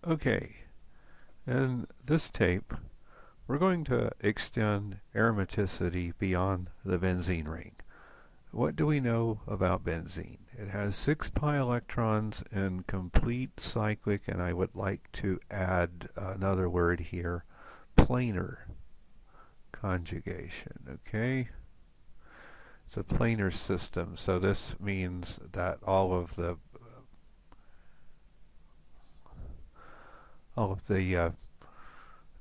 Okay, in this tape, we're going to extend aromaticity beyond the benzene ring. What do we know about benzene? It has 6 pi electrons in complete cyclic, and I would like to add another word here, planar conjugation. Okay? It's a planar system, so this means that all of the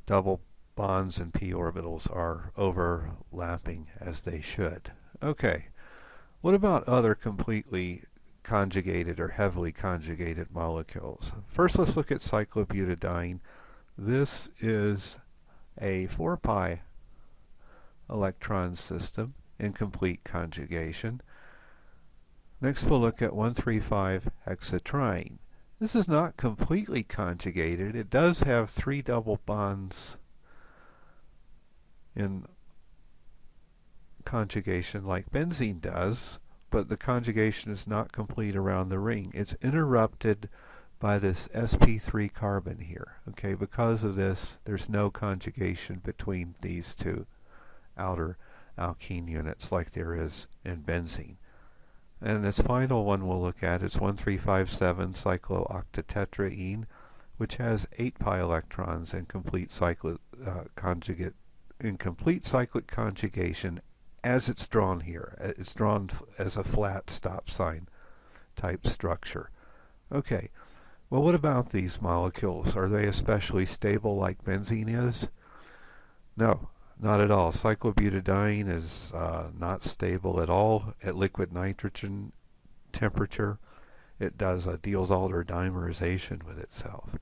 double bonds and p orbitals are overlapping as they should. Okay, what about other completely conjugated or heavily conjugated molecules? First, let's look at cyclobutadiene. This is a 4 pi electron system in complete conjugation. Next, we'll look at 1,3,5-hexatriene. This is not completely conjugated. It does have 3 double bonds in conjugation like benzene does, but the conjugation is not complete around the ring. It's interrupted by this sp3 carbon here. Okay, because of this, there's no conjugation between these two outer alkene units like there is in benzene. And this final one we'll look at is 1,3,5,7 cyclooctatetraene, which has 8 pi electrons in complete cyclic conjugation as it's drawn here. It's drawn as a flat stop sign type structure. Okay, well, what about these molecules? Are they especially stable like benzene is? No, not at all. Cyclobutadiene is not stable at all at liquid nitrogen temperature. It does a Diels-Alder dimerization with itself.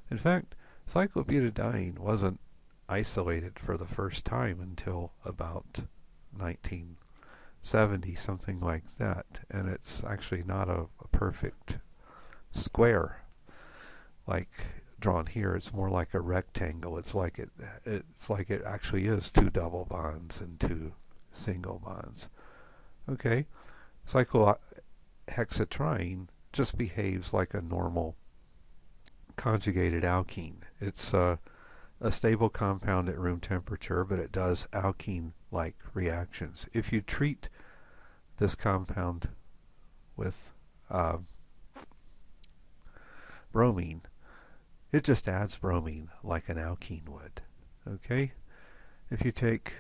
In fact, cyclobutadiene wasn't isolated for the first time until about 1970, something like that, and it's actually not a perfect square like drawn here. It's more like a rectangle. It's like it actually is 2 double bonds and 2 single bonds. Okay, cyclohexatriene just behaves like a normal conjugated alkene. It's a stable compound at room temperature, but it does alkene-like reactions. If you treat this compound with bromine, it just adds bromine like an alkene would. Okay? If you take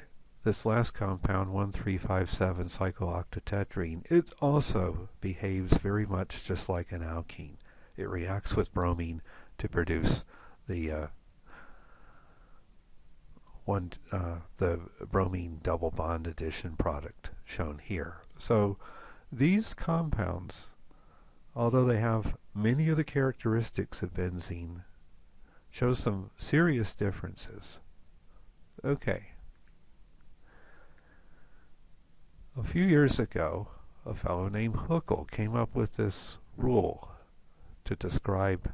this last compound, 1,3,5,7 cyclooctatetraene, it also behaves very much just like an alkene. It reacts with bromine to produce the bromine double bond addition product shown here. So these compounds, although they have many of the characteristics of benzene, show some serious differences. Okay. A few years ago, a fellow named Huckles came up with this rule to describe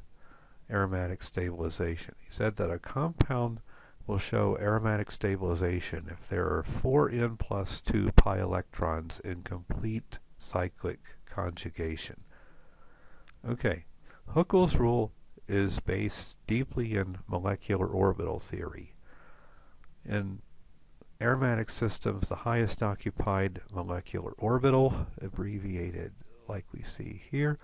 aromatic stabilization. He said that a compound will show aromatic stabilization if there are 4n plus 2 pi electrons in complete cyclic conjugation. Okay, Huckles' rule is based deeply in molecular orbital theory. In aromatic systems, the highest occupied molecular orbital, abbreviated like we see here,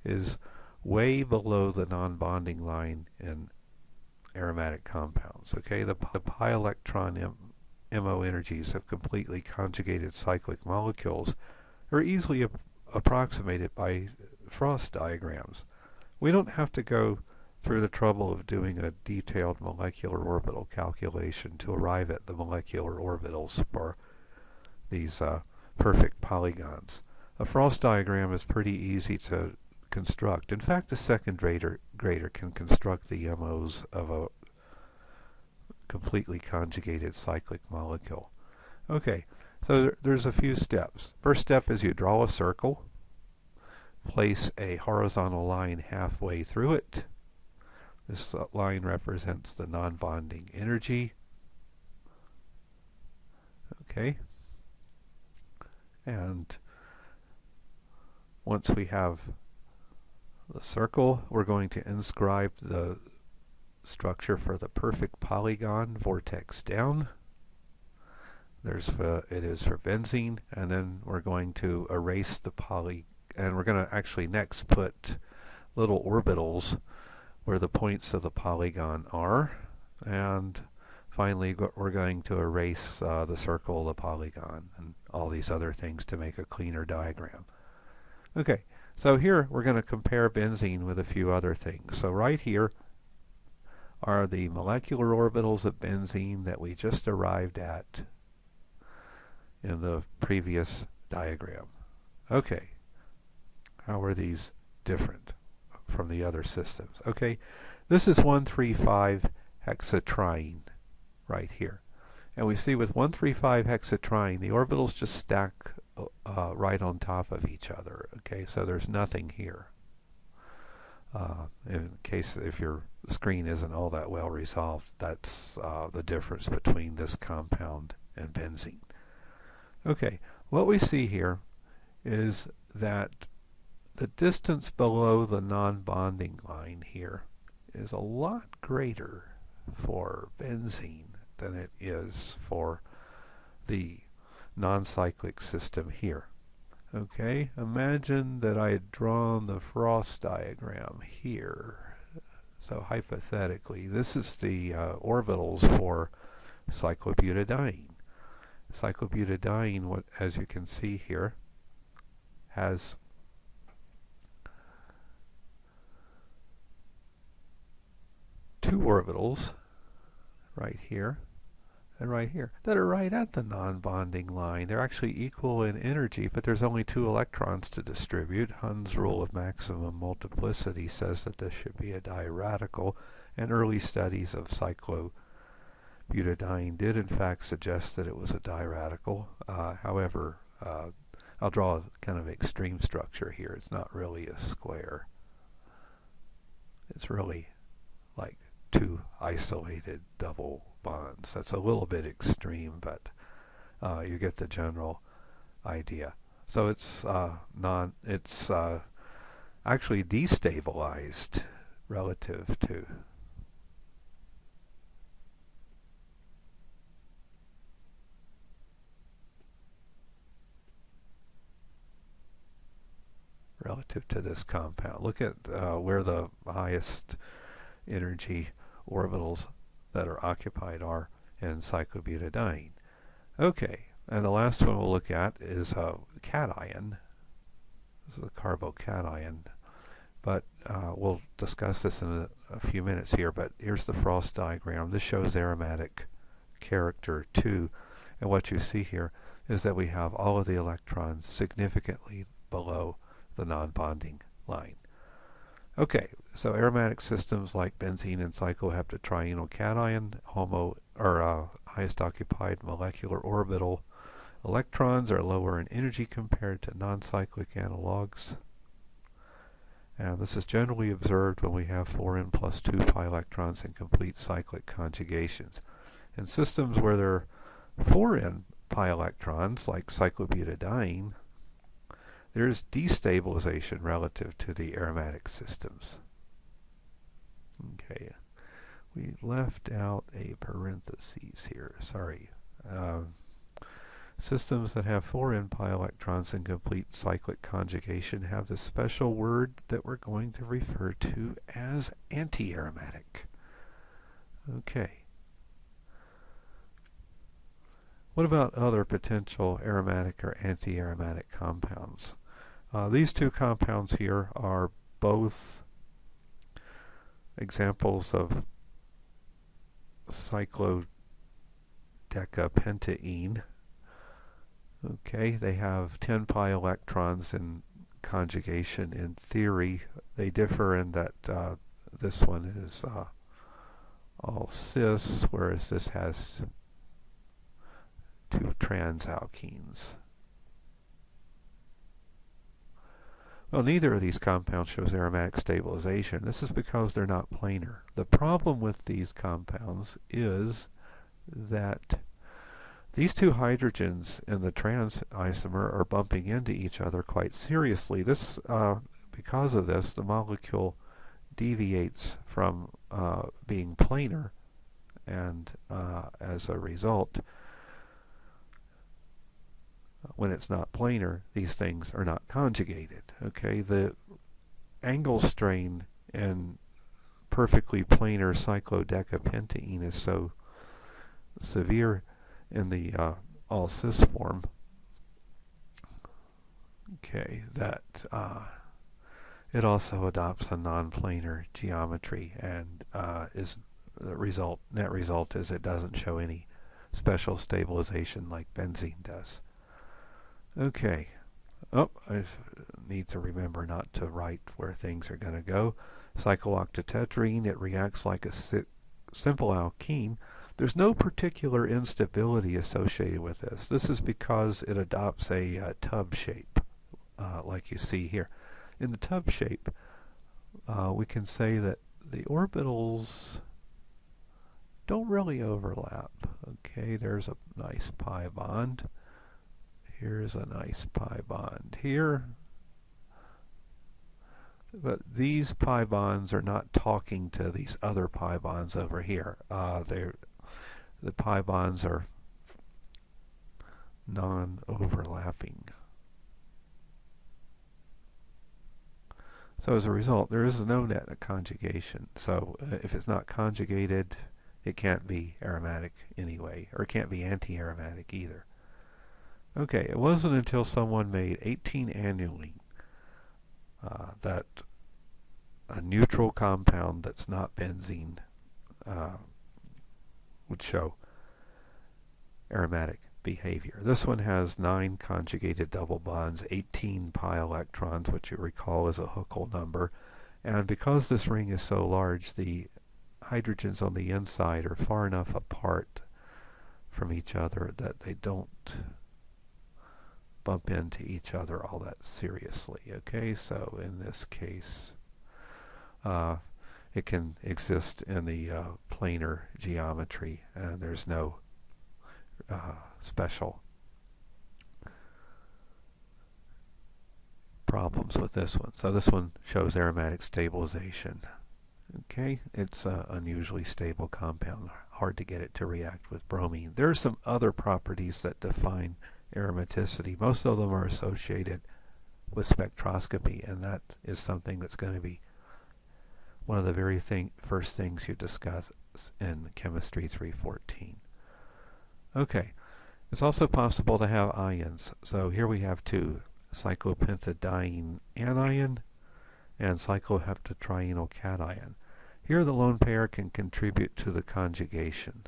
is way below the non-bonding line in aromatic compounds. Okay, the pi electron MO energies of completely conjugated cyclic molecules are easily approximated by Frost diagrams. We don't have to go through the trouble of doing a detailed molecular orbital calculation to arrive at the molecular orbitals for these perfect polygons. A Frost diagram is pretty easy to construct. In fact, a second grader can construct the MOs of a completely conjugated cyclic molecule. Okay, so there's a few steps. First step is you draw a circle, place a horizontal line halfway through it. This line represents the non-bonding energy. Okay, and once we have the circle, we're going to inscribe the structure for the perfect polygon, vortex down. It is for benzene, and then we're going to erase the and we're going to actually next put little orbitals where the points of the polygon are, and finally we're going to erase the circle of the polygon and all these other things to make a cleaner diagram. Okay, so here we're going to compare benzene with a few other things. So right here are the molecular orbitals of benzene that we just arrived at in the previous diagram. Okay, how are these different from the other systems? Okay, this is 1,3,5 hexatriene right here. And we see with 1,3,5 hexatriene, the orbitals just stack right on top of each other. Okay, so there's nothing here. In case if your screen isn't all that well resolved, that's the difference between this compound and benzene. Okay, what we see here is that the distance below the non-bonding line here is a lot greater for benzene than it is for the non-cyclic system here. Okay, imagine that I had drawn the Frost diagram here. So hypothetically, this is the orbitals for cyclobutadiene. Cyclobutadiene, as you can see here, has two orbitals right here and right here that are right at the non-bonding line. They're actually equal in energy, but there's only 2 electrons to distribute. Huckles Rule of maximum multiplicity says that this should be a diradical, and early studies of cyclobutadiene did in fact suggest that it was a diradical. However, I'll draw a kind of extreme structure here. It's not really a square. It's really like 2 isolated double bonds. That's a little bit extreme, but you get the general idea. So it's actually destabilized relative to this compound. Look at where the highest energy orbitals that are occupied are in cyclobutadiene. Okay, and the last one we'll look at is a cation. This is a carbocation, but we'll discuss this in a few minutes here. But here's the Frost diagram. This shows aromatic character 2, and what you see here is that we have all of the electrons significantly below the non-bonding line. Okay, so aromatic systems like benzene and cycloheptatrienyl cation, highest occupied molecular orbital electrons are lower in energy compared to non-cyclic analogs. And this is generally observed when we have 4n plus 2 pi electrons in complete cyclic conjugations. In systems where there are 4n pi electrons, like cyclobutadiene, there's destabilization relative to the aromatic systems. Okay, we left out a parenthesis here, sorry. Systems that have 4n pi electrons in complete cyclic conjugation have this special word that we're going to refer to as anti-aromatic. Okay. What about other potential aromatic or anti-aromatic compounds? These 2 compounds here are both examples of cyclodecapentaene. Okay, they have 10 pi electrons in conjugation in theory. They differ in that this one is all cis, whereas this has 2 transalkenes. Well, neither of these compounds shows aromatic stabilization. This is because they're not planar. The problem with these compounds is that these 2 hydrogens in the trans isomer are bumping into each other quite seriously. Because of this, the molecule deviates from being planar, and as a result, when it's not planar, these things are not conjugated. Okay, the angle strain in perfectly planar cyclodecapentane is so severe in the all cis form, okay, that it also adopts a non-planar geometry, and is the net result is it doesn't show any special stabilization like benzene does. Okay. Oh, I need to remember not to write where things are going to go. Cyclooctatetraene, it reacts like a simple alkene. There's no particular instability associated with this. This is because it adopts a tub shape, like you see here. In the tub shape, we can say that the orbitals don't really overlap. Okay, there's a nice pi bond. Here's a nice pi bond here. But these pi bonds are not talking to these other pi bonds over here. The pi bonds are non-overlapping. So as a result, there is no net conjugation. So if it's not conjugated, it can't be aromatic anyway, or it can't be anti-aromatic either. Okay, it wasn't until someone made 18-annuline that a neutral compound that's not benzene would show aromatic behavior. This one has 9 conjugated double bonds, 18 pi electrons, which you recall is a Huckles number. And because this ring is so large, the hydrogens on the inside are far enough apart from each other that they don't bump into each other all that seriously. Okay, so in this case, it can exist in the planar geometry, and there's no special problems with this one. So this one shows aromatic stabilization. Okay, it's an unusually stable compound, hard to get it to react with bromine. There are some other properties that define aromaticity. Most of them are associated with spectroscopy, and that is something that's going to be one of the very first things you discuss in Chemistry 314. Okay, it's also possible to have ions. So here we have 2, cyclopentadiene anion and cycloheptatrienyl cation. Here the lone pair can contribute to the conjugation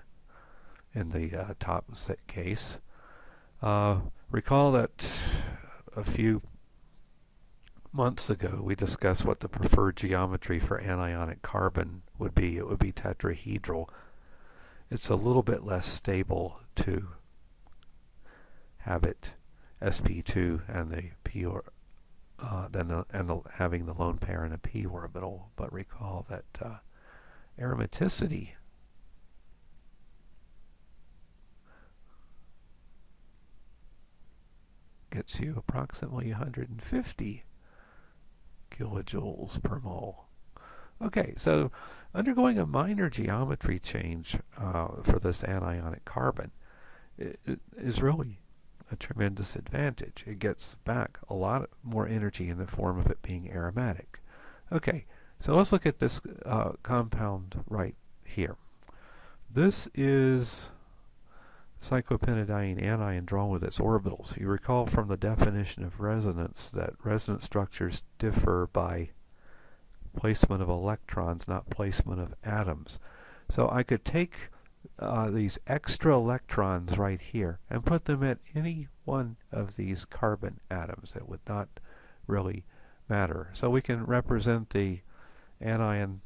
in the top case. Recall that a few months ago we discussed what the preferred geometry for anionic carbon would be. It would be tetrahedral. It's a little bit less stable to have it sp2 and the p having the lone pair in a p orbital. But recall that aromaticity gets you approximately 150 kilojoules per mole. Okay, so undergoing a minor geometry change for this anionic carbon is really a tremendous advantage. It gets back a lot more energy in the form of it being aromatic. Okay, so let's look at this compound right here. This is cyclopentadiene anion drawn with its orbitals. You recall from the definition of resonance that resonance structures differ by placement of electrons, not placement of atoms. So I could take these extra electrons right here and put them at any one of these carbon atoms. It would not really matter. So we can represent the anion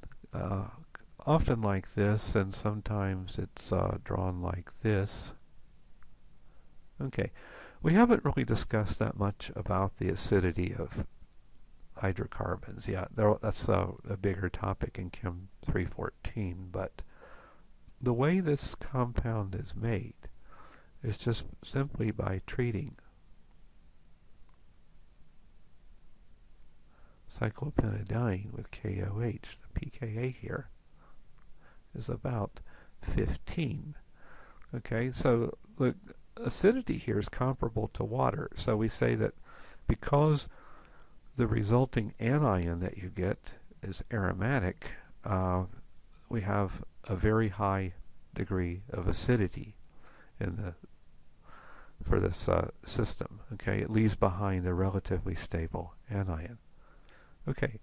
often like this, and sometimes it's drawn like this. Okay, we haven't really discussed that much about the acidity of hydrocarbons yet. That's a bigger topic in Chem 314, but the way this compound is made is just simply by treating cyclopentadiene with KOH. The pKa here is about 15. Okay, so the acidity here is comparable to water. So we say that because the resulting anion that you get is aromatic, we have a very high degree of acidity for this system. Okay, it leaves behind a relatively stable anion. Okay.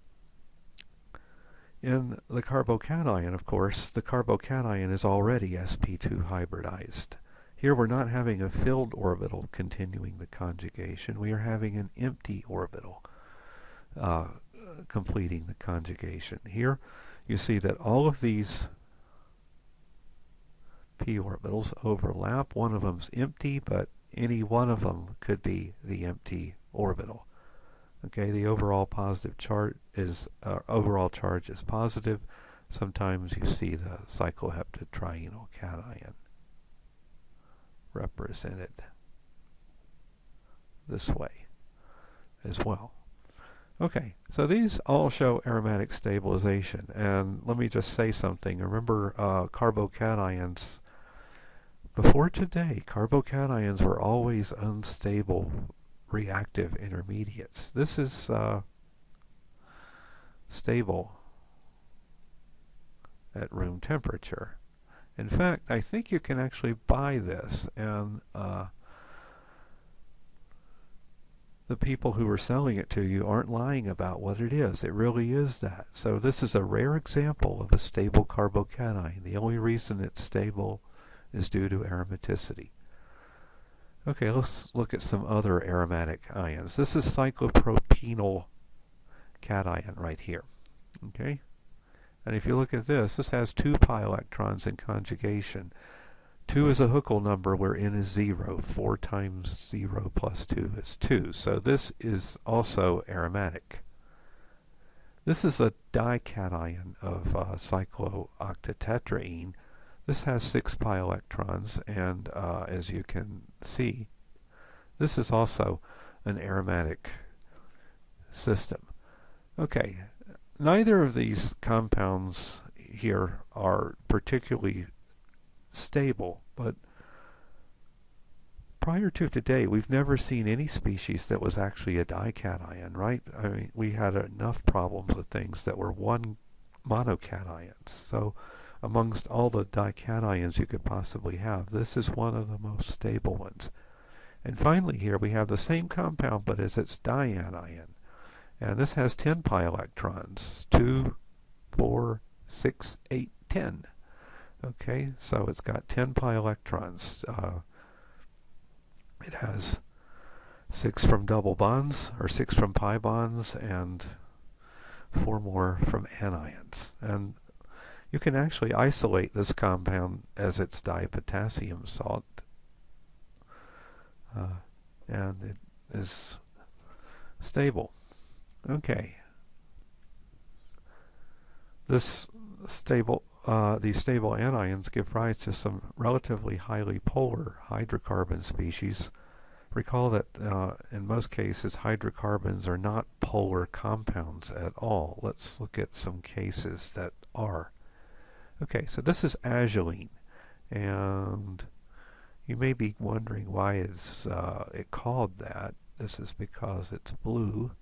In the carbocation, of course, the carbocation is already sp2 hybridized. Here we're not having a filled orbital continuing the conjugation. We are having an empty orbital completing the conjugation. Here you see that all of these p orbitals overlap. One of them's empty, but any one of them could be the empty orbital. Okay, the overall positive charge is positive. Sometimes you see the cycloheptad trienol cation represented this way as well. Okay, so these all show aromatic stabilization, and let me just say something. Remember, carbocations, before today, carbocations were always unstable reactive intermediates. This is stable at room temperature. In fact, I think you can actually buy this, and the people who are selling it to you aren't lying about what it is. It really is that. So this is a rare example of a stable carbocation. The only reason it's stable is due to aromaticity. Okay, let's look at some other aromatic ions. This is cyclopropenyl cation right here. Okay? And if you look at this, this has 2 pi electrons in conjugation. 2 is a Huckles number where n is 0. 4 times 0 plus 2 is 2. So this is also aromatic. This is a dication of cyclooctatetraene. This has 6 pi electrons, and as you can see, this is also an aromatic system. Okay, neither of these compounds here are particularly stable, but prior to today, we've never seen any species that was actually a dication, right? I mean, we had enough problems with things that were one monocations. So amongst all the dications you could possibly have, this is one of the most stable ones. And finally here we have the same compound, but as its dianion. And this has 10 pi electrons. 2, 4, 6, 8, 10. Okay, so it's got 10 pi electrons. It has 6 from double bonds, or 6 from pi bonds, and 4 more from anions. And you can actually isolate this compound as its dipotassium salt, and it is stable. Okay. These stable anions give rise to some relatively highly polar hydrocarbon species. Recall that in most cases hydrocarbons are not polar compounds at all. Let's look at some cases that are. Okay, so this is azulene, and you may be wondering why is it called that. This is because it's blue.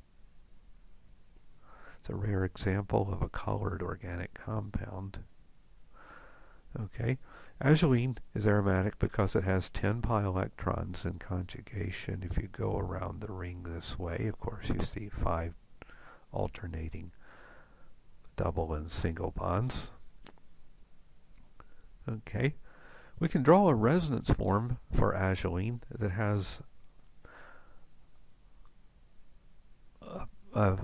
It's a rare example of a colored organic compound. Okay, azulene is aromatic because it has 10 pi electrons in conjugation. If you go around the ring this way, of course you see 5 alternating double and single bonds. Okay, we can draw a resonance form for azulene that has a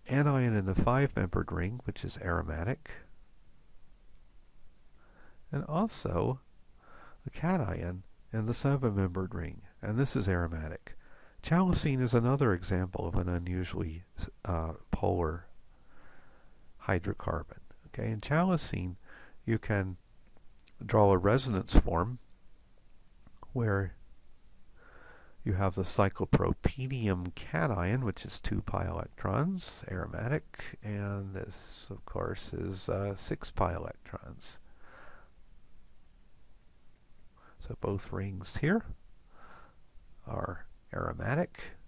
anion in the 5-membered ring, which is aromatic, and also a cation in the 7-membered ring, and this is aromatic. Chalcocene is another example of an unusually polar hydrocarbon. Okay, in chalcocene you can draw a resonance form where You have the cyclopropenium cation, which is 2 pi electrons, aromatic, and this, of course, is 6 pi electrons. So both rings here are aromatic.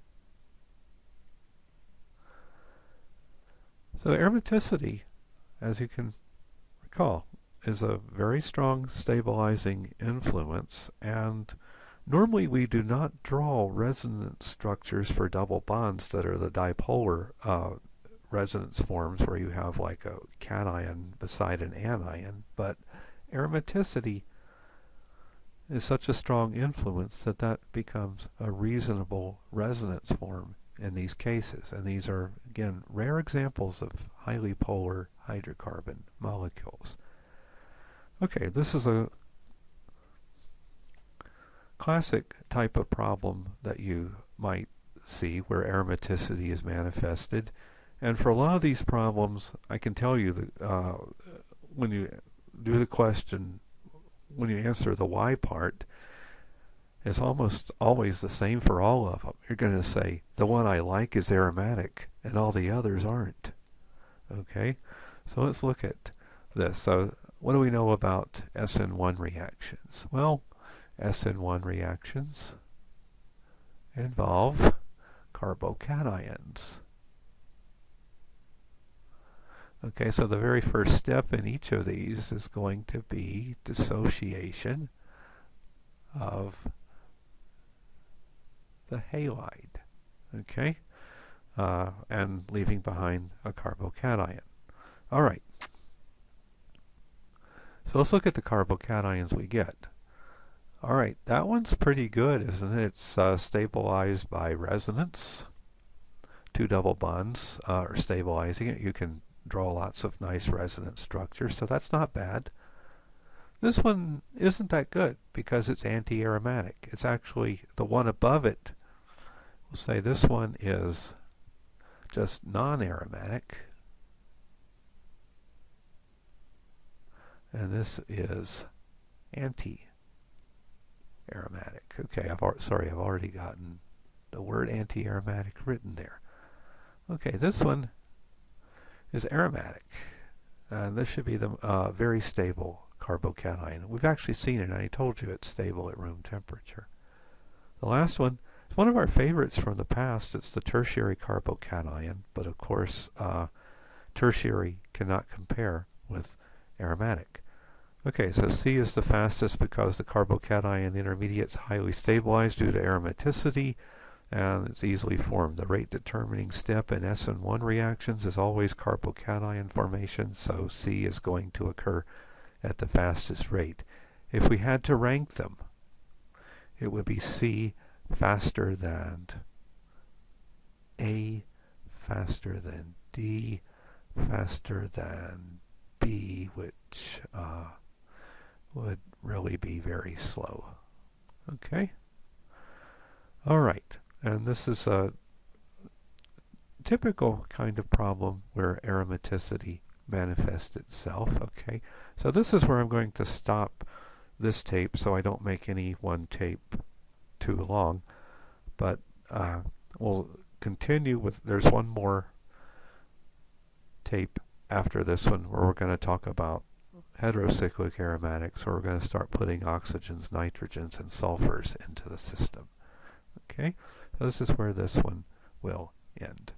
So aromaticity, as you can recall, is a very strong stabilizing influence, and normally we do not draw resonance structures for double bonds that are the dipolar resonance forms where you have like a cation beside an anion, but aromaticity is such a strong influence that that becomes a reasonable resonance form in these cases. And these are, again, rare examples of highly polar hydrocarbon molecules. Okay, this is a classic type of problem that you might see where aromaticity is manifested. And for a lot of these problems, I can tell you that when you do the question, when you answer the why part, it's almost always the same for all of them. You're going to say, the one I like is aromatic, and all the others aren't. Okay? So let's look at this. So what do we know about SN1 reactions? Well, SN1 reactions involve carbocations. Okay, so the very first step in each of these is going to be dissociation of the halide, okay, and leaving behind a carbocation. All right, so let's look at the carbocations we get. All right, that one's pretty good, isn't it? It's stabilized by resonance. 2 double bonds are stabilizing it. You can draw lots of nice resonance structures, so that's not bad. This one isn't that good because it's anti-aromatic. It's actually the one above it. We'll say this one is just non-aromatic, and this is anti-aromatic. Okay, I've already gotten the word anti-aromatic written there. Okay, this one is aromatic, and this should be the very stable carbocation. We've actually seen it, and I told you it's stable at room temperature. The last one is one of our favorites from the past. It's the tertiary carbocation, but of course tertiary cannot compare with aromatic. Okay, so C is the fastest because the carbocation intermediate is highly stabilized due to aromaticity, and it's easily formed. The rate determining step in SN1 reactions is always carbocation formation, so C is going to occur at the fastest rate. If we had to rank them, it would be C faster than A, faster than D, faster than B, which would really be very slow. Okay? All right. And this is a typical kind of problem where aromaticity manifests itself. Okay, so this is where I'm going to stop this tape so I don't make any one tape too long. But we'll continue with, there's one more tape after this one where we're going to talk about heterocyclic aromatics, where we're going to start putting oxygens, nitrogens, and sulfurs into the system. Okay, so this is where this one will end.